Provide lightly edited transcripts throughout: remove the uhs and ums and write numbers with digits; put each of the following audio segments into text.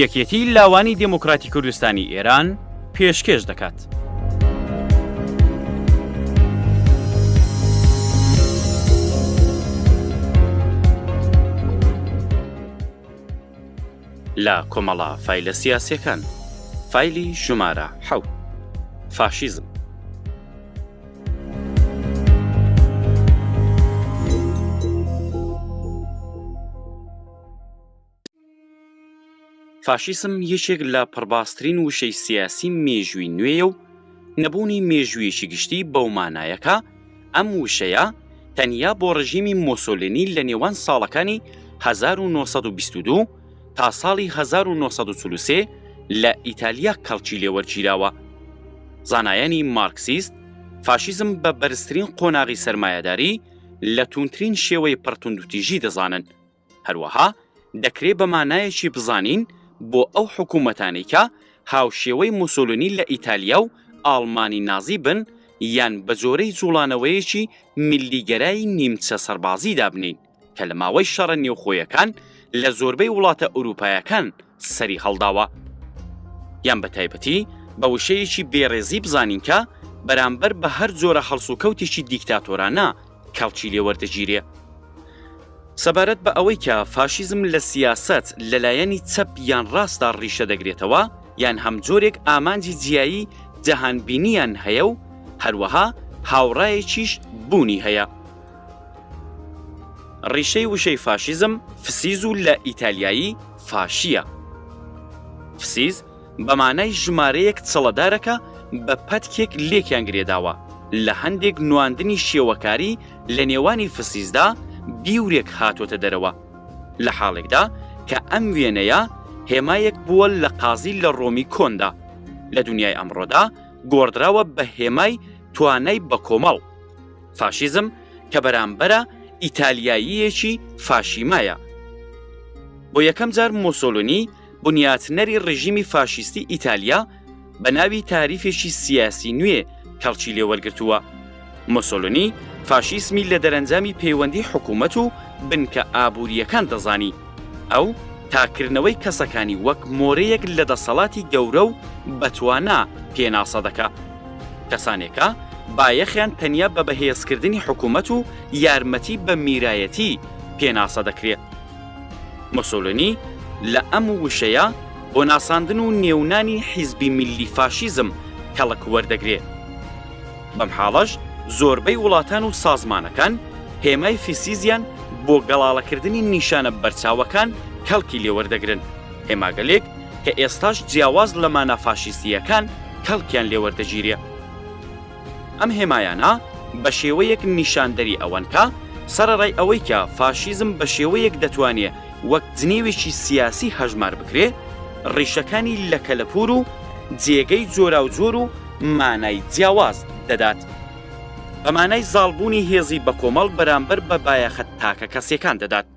یەکێتی لاوانی دموکراتی کوردستانی ئێران پێشکەش دەکات. لە کۆمەڵە فایلە سیاسیەکان فایلی ژمارە 7 فاشیزم. فاشیسم یەکێک لە پڕباسترین وشەی سیاسی مێژووی نوێیە و نەبوونی مێژوویەکی گشتی بەو مانایەکە ئەم وشەیە تەنیا بۆ ڕژیمی مۆسۆلینی لە نێوان ساڵەکانی 1922 تا ساڵی 1943 لە ئیتالیا کەڵکی لێوەرگیراوە. زانایانی مارکسیست فاشیزم بە بەرزترین قۆناغی سەرمایەداری لە توندترین شێوەی پڕتوندوتیژی دەزانن. هەروەها دەکرێت بە مانایەکی بزانین بۆ ئەو حکوومەتانی کە هاوشێوەی مۆسۆلینی لە ئیتالیا و ئاڵمانی نازی بن یان بە جۆرەی جوڵانەوەیەکی میلیگەرایی نیمچە سەربازی دابنین کە لە ماوەی شەڕە نێوخۆیەکان لە زۆربەی وڵاتە ئەوروپایەکان سەری هەڵداوە. یان بە تایبەتی بە وشەیەکی بێڕێزی بزانین کە بەرامبەر بە هەر جۆرە هەڵسوکەوتێکی دیکتاتۆرانە کەڵکی لێوەردەگیرێ. سەبارەت بە ئەوەی کە فاشیزم لە سیاست لەلایەنی چەپ یان ڕاستدا ڕیشە دەگرێتەوە یان هەم جۆرێک ئامانجی جیایی جەهانبینیان هەیە و هەروەها هاوڕایەکیش بوونی هەیە. ڕیشەی وشەی فاشیزم فسیز و لە ئیتالیایی فاشیە. فسیز بە مانای ژمارەیەک چڵەدارەکە بە پەتکێک لێکیان گرێداوە لە هەندێک نواندنی شێوەکاری لە نێوانی فسیزدا بیورێک هاتوۆتە دەرەوە لە حاڵێکدا کە ئەم وێنەیە هێمایەک بووە لە قازی لە ڕۆمی کۆندا. لە دنیای ئەمڕۆدا گۆڕدراوە بە هێمای توانای بە کۆمەڵ. فاشیزم کە بەرامبەرە ئیتالیاییەکی فاشیمایە. بۆ یەکەم جار مۆسۆلینی بنیاتنەری ڕژیمی فاشیستی ئیتالیا بە ناوی تاریفێکی سیاسی نوێ کەڵکی لێوەرگرتووە. مۆسۆلینی فاشیسمی لە دەرەنجامی پەیوەندی حکوومەت و بنکە ئابوووریەکان دەزانی. ئەو تاکردنەوەی کەسەکانی وەک مۆرەیەک لە دەسەڵاتی گەورە و بەتوانە پێناسە دەکا. کەسانێکە بایەخیان تەنیا بە بەهێزکردنی حکوومەت و یارمەتی بە میرایەتی پێناسە دەکرێت. مۆسۆلینی لە ئەم وشەیە بۆ ناساندن و نێونانی حیزبی میلی فاشیزم کەڵک وەردەگرێت. بەم حاڵەش زۆربەی وڵاتان و سازمانەکان هێمای فسیزیان بۆ گەڵاڵەکردنی نیشانە بەرچاوەکان کەڵکی لێوەردەگرن. هێماگەلێک کە ئێستاش جیاواز لە مانە فاشیستیەکان کەڵکیان لێوەردەگیرێ. ئەم هێمایانە بە شێوەیەک نیشاندەری ئەوەن کە سەرەڕای ئەوەی کە فاشیزم بە شێوەیەک دەتوانێت وەک جنێوێکی سیاسی هەژمار بکرێ ڕیشەکانی لە کەلەپور و جێگەی جۆرا و جۆر و مانای جیاواز دەدات. بە مانای زاڵبوونی هێزی بە کۆمەڵ بەرامبەر بە بایەخەت تاکە کەسیەکان دەدات.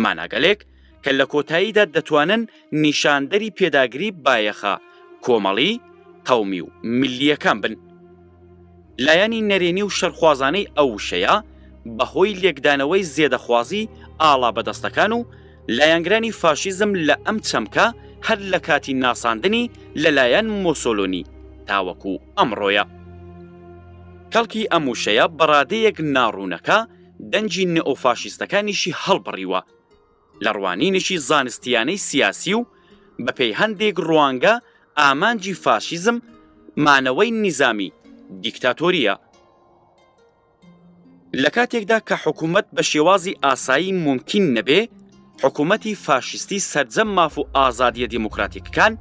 ماناگەلێک کە لە کۆتاییدا دەتوانن نیشاندەری پێداگری بایەخە کۆمەڵی قەومی و ملیەکان بن. لایەنی نەرێنی و شەرخوازانەی ئەو وشەیە بەهۆی لێکدانەوەی زێدەخوازی ئاڵا بەدەستەکان و لایەنگرانی فاشیزم لە ئەم چەمکە هەر لە کاتی ناساندنی لەلایەن مۆسۆلینی تاوەکو ئەمڕۆیە. کەڵکی ئەم وشەیە بەڕادەیەک ناڕوونەکە دەنجی نئۆفاشیستەکانیشی هەڵبڕیوە لە ڕوانینێکی زانستیانەی سیاسی و بەپێی هەندێک ڕوانگە ئامانجی فاشیزم مانەوەی نیزامی دیکتاتۆریە. لە کاتێکدا کە حکوومەت بە شێوازی ئاسایی ممکن نەبێ حکوومەتی فاشیستی سەرجەم ماف و ئازادیە دیموکراتیکەکان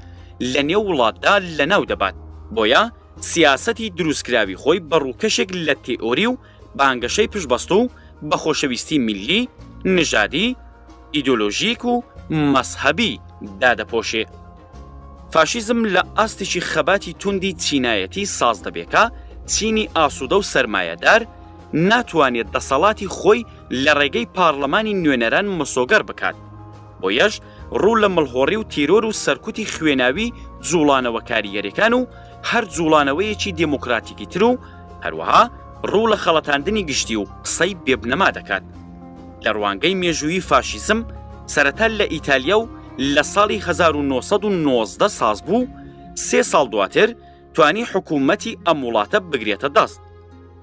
لە نێو وڵاتدا لەناو دەبات. بۆیە سیاسەتی دروستکراوی خۆی بە ڕووکەشێک لە تێئۆری و بانگەشەی پشتبەست و بە خۆشەویستی میلی، نژادی، ئیدۆلۆژیک و مەسهەبی دادەپۆشێ. فاشیزم لە ئاستێکی خەباتی توندی چینایەتی ساز دەبێکە چینی ئاسوودە و سەرمایەدار ناتوانێت دەسەڵاتی خۆی لە ڕێگەی پارلەمانی نوێنەران مەسۆگەر بکات. بۆیەش ڕوو لە مڵهۆڕی و تیرۆر و سەرکوتی خوێناوی جوڵانەوە کاریگەریەکان و هەر جوڵانەوەیەکی دموکراتیکی تر و هەروەها ڕوو لە خەڵەتاندنی گشتی و قسەی بێبنەما دەکات. لە ڕوانگەی مێژووی فاشیزم سەرەتا لە ئیتالیا و لە ساڵی 1990 ساز بوو، 3 ساڵ دواتر توانی حکوومەتی ئەم وڵاتە بگرێتە دەست.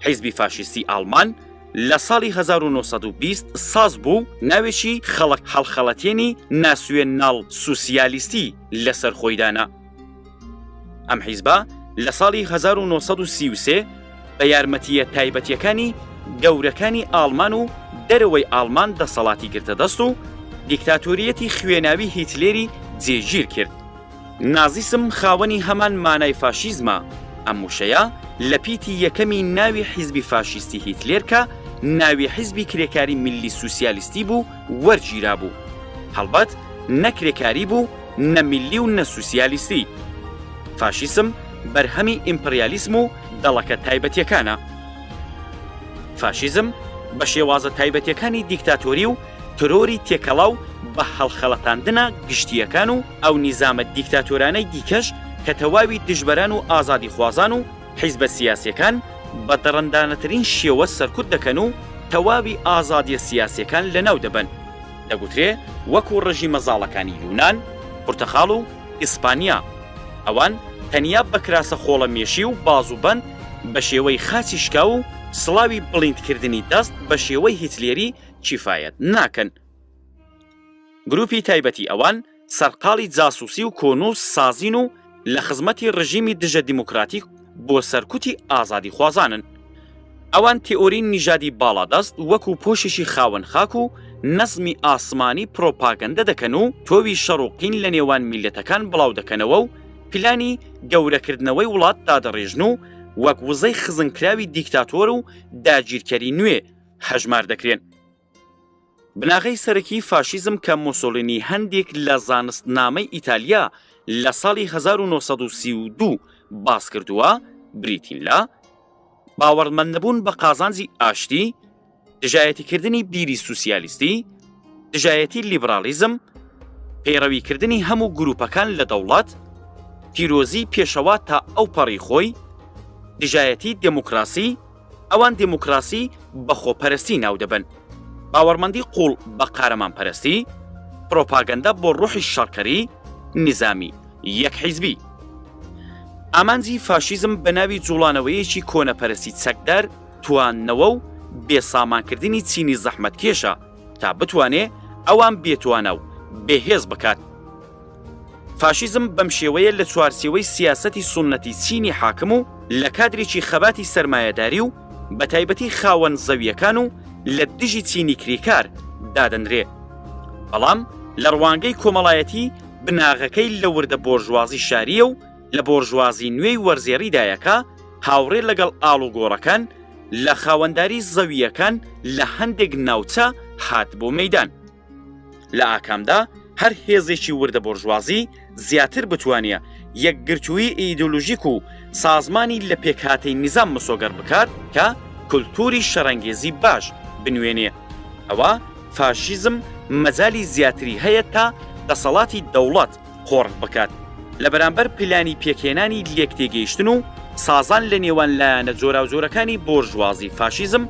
حیزبی فاشیستی ئالمان لە ساڵی 1920 ساز بوو، ناوێکی خەڵک هەڵخەڵەتێنی ناسوێناڵ سوسیالیستی لەسەر خۆیدانا. ئەم حیزبە لە ساڵی 1933 بە یارمەتیە تایبەتیەکانی گەورەکانی ئالمان و دەرەوەی ئالمان دەسەڵاتی گرتە دەست و دیکتاتۆریەتی خوێناوی هیتلێری جێگیر کرد. نازیسم خاوەنی هەمان مانای فاشیزمە. ئەم وشەیە لە پیتی یەکەمی ناوی حیزبی فاشیستی هیتلێر کە ناوی حیزبی کرێکاری میلی سوسیالیستی بوو وەرگیرا بوو. هەڵبەت نەکرێکاری بوو، نەمیلی و نەسوسیالیستی. فاشیسم بەرهەمی ئیمپریالیسم و دەڵەکە تایبەتیەکانە. فاشیزم بە شێوازە تایبەتیەکانی دیکتاتۆری و ترۆری تێکەڵاو بە هەڵخەڵەتاندنە گشتیەکان و ئەو نیزامە دیکتاتۆرانەی دیکەش کە تەواوی دژبەران و ئازادی خوازان و حیزبە سیاسیەکان بە دەڕەندانەترین شێوە سەرکوت دەکەن و تەواوی ئازادیە سیاسیەکان لەناو دەبن. دەگوترێ وەکو ڕژی مەزاڵەکانی یونان، پورتەخاڵ و ئیسپانیا. ئەوان تەنیا بە کراسە خۆڵە مێشی و بازوبەند بە شێوەی خاچی شکا و سڵاوی بڵیندکردنی دەست بە شێوەی هیتلێری کیفایەت ناکەن. گروپی تایبەتی ئەوان سەرقاڵی جاسووسی و کۆنووس سازین و لە خزمەتی ڕژیمی دژە دیموکراتیک بۆ سەرکوتی ئازادی خوازانن. ئەوان تێئۆری نیژادی باڵادەست وەکو پۆشێکی خاوەن خاک و نەزمی ئاسمانی پرۆپاگەندە دەکەن و تۆوی شەڕوقین لە نێوان میلەتەکان بڵاو دەکەنەوە و پلانی گەورەکردنەوەی وڵات دادەڕێژن و وەک وزەی خزنکراوی دیکتاتۆر و داگیرکەری نوێ هەژمار دەکرێن. بناغەی سەرەکی فاشیزم کە مۆسۆلینی هەندێک لە زانستنامەی ئیتالیا لە ساڵی 1932 باس کردووە بریتین لە باوەڕمەندنەبوون بە قازانجی ئاشتی، دژایەتیکردنی بیری سوسیالیستی، دژایەتی لیبرالیزم، پەیڕەویکردنی هەموو گروپەکان لە دەوڵەت، پیرۆزی پێشەوا تا ئەو پەڕی خۆی، دژایەتی دموکراسی، ئەوان دموکراسی بە خۆپەرستی ناو دەبن، باوەڕمەندی قوڵ بە قارەمانپەرستی، پرۆپاگەندە بۆ ڕوحی شەڕکەری، نظامی یەک حیزبی. ئامانجی فاشیزم بە ناوی جوڵانەوەیەکی کۆنەپەرستی چەکدار تواننەوە و بێسامانکردنی چینی زەحمەتکێشە تا بتوانێ ئەوان بێتوانە و بێهێز بکات. فاشیزم بەم شێوەیە لە چوارچێوەی سیاسەتی سونەتی چینی حاکم و لە کادرێکی خەباتی سەرمایەداری و بە تایبەتی خاوەن زەویەکان و لە دژی چینی کریکار دادەنرێ. بەڵام لە ڕوانگەی کۆمەڵایەتی بناغەکەی لە وردە بۆرژوازی شاریە و لە بۆرژوازی نوێی وەرزێڕیدایەکە هاوڕێ لەگەڵ ئاڵوگۆڕەکان لە خاوەنداری زەویەکان لە هەندێک ناوچە هات بۆ مەیدان. لە ئاکامدا هەر هێزێکی وردە بۆرژوازی زیاتر بتوانێ یەکگرتووی ئیدۆلۆژیک و سازمانی لە پێکهاتەی نیزام مسۆگەر بکات کە کولتوری شەڕەنگێزی باش بنوێنێ. ئەوە فاشیزم مەجالی زیاتری هەیە تا دەسەڵاتی دەوڵەت قۆڕ بکات لە بەرامبەر پلانی پێکهێنانی لێکتێگەیشتن و سازان لە نێوان لایەنە جۆراوجۆرەکانی بۆرژوازی. فاشیزم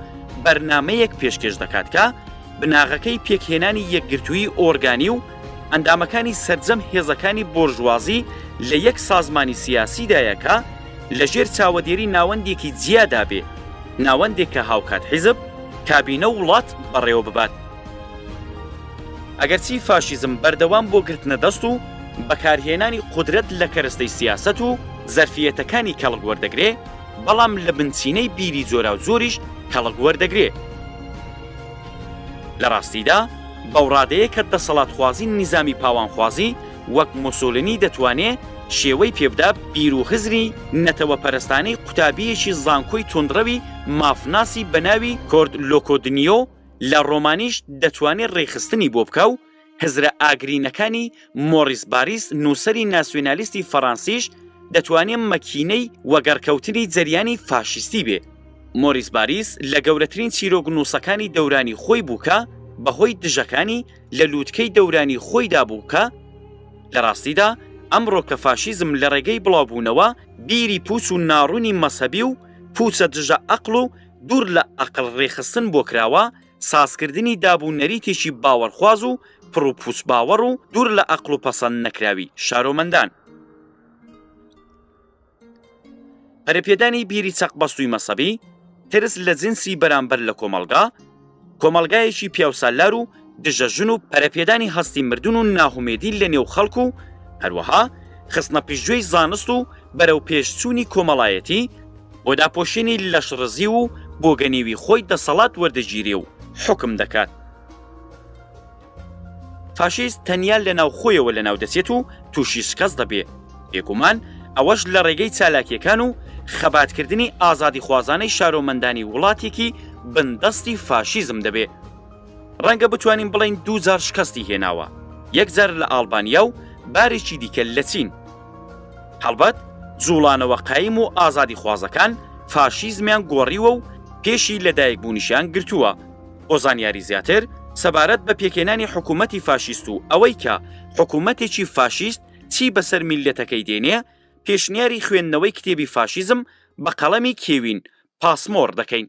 بەرنامەیەک پێشکەش دەکات کە بناغەکەی پێکهێنانی یەکگرتووی ئۆرگانی و ئەندامەکانی سەرجەم هێزەکانی بۆرژوازی لە یەک سازمانی سیاسیدایەکە لەژێر چاوەدێری ناوەندێکی جیادا بێ، ناوەندێک کە هاوکات حیزب کابینە وڵات بەڕێوە ببات. ئەگەرچی فاشیزم بەردەوام بۆ گرتنە دەست و بەکارهێنانی قودرەت لە کەرەستەی سیاسەت و زەرفیەتەکانی کەڵک وەردەگرێ، بەڵام لە بنچینەی بیری جۆرا و زۆریش کەڵک وەردەگرێ. لە ڕاستیدا بەو ڕادەیە کە دەسەڵاتخوازی نیزامی پاوانخوازی وەک مۆسۆلینی دەتوانێت شێوەی پێبدا بیر و هزری نەتەوە پەرستانەی قوتابیەکی زانکۆی تۆندڕەوی مافناسی بەناوی کۆرد لۆکۆدنیۆ لە ڕۆمانیش دەتوانێت ڕێخستنی بۆ بکە و هزرە ئاگرینەکانی مۆریس باریس نووسەری ناسیۆنالیستی فەڕەنسیش دەتوانێت مەکینەی وەگەڕکەوتنی جەریانی فاشیستی بێ. مۆریس باریس لە گەورەترین چیرۆک نووسەکانی دەورانی خۆی بووکە بەهۆی دژەکانی لە لووتکەی دەورانی خۆیدا بووکە. لە ڕاستیدا ئەمڕۆ کە فاشیزم لە ڕێگەی بڵاوبوونەوە بیری پوچ و ناڕوونی مەسەبی و پوچە دژە عەقڵ و دوور لە عەقڵ ڕێخستن بۆ کراوە، سازکردنی دابوو نەریتێکی باوەڕخواز و پڕوپوس باوەڕ و دوور لە ئەقڵ و پەسەند نەکراوی شارۆمەندان. پەرەپێدانی بیری چەقبەستووی مەسەبی ترس لە جنسی بەرامبەر لە کۆمەڵگایەکی پیاوسالار و دژەژن و پەرەپێدانی هەستی مردون و ناهومێدی لە نێو خەڵک و هەروەها خستنە پشتگوێی زانست و بەرەو پێشچوونی کۆمەڵایەتی بۆ داپۆشێنی لەشڕزی و بۆ گەنێوی خۆی دەسەڵات وەردەگیرێ و حکم دەکات. فاشیست تەنیا لە ناو خۆیەوە لە ناو دەچێت و تووشی شکەست دەبێ. بێگومان ئەوەش لە ڕێگەی چالاکیەکان و خەباتکردنی ئازادی خوازانەی شارۆمەندانی وڵاتێکی بندەستی فاشیزم دەبێ. ڕەنگە بتوانین بڵین 2000 شکەستی هێناوە، 1 لە ئالبانیا و بارێکی دیکە لە چین. هەڵبەت جوڵانەوە قایم و ئازادی خوازەکان فاشیزمیان گۆڕیوە و پێشی لەدایک بوونیشیان گرتووە. بۆ زانیاری زیاتر سەبارەت بە پێکێنانی حکوومەتی فاشیست و ئەوەی کە حکوومەتێکی فاشیست چی بەسەر میلەتەکەی دێنێ، پێشنیاری خوێندنەوەی کتێبی فاشیزم بە قەڵەمی کێوین پاسمۆر دەکەین.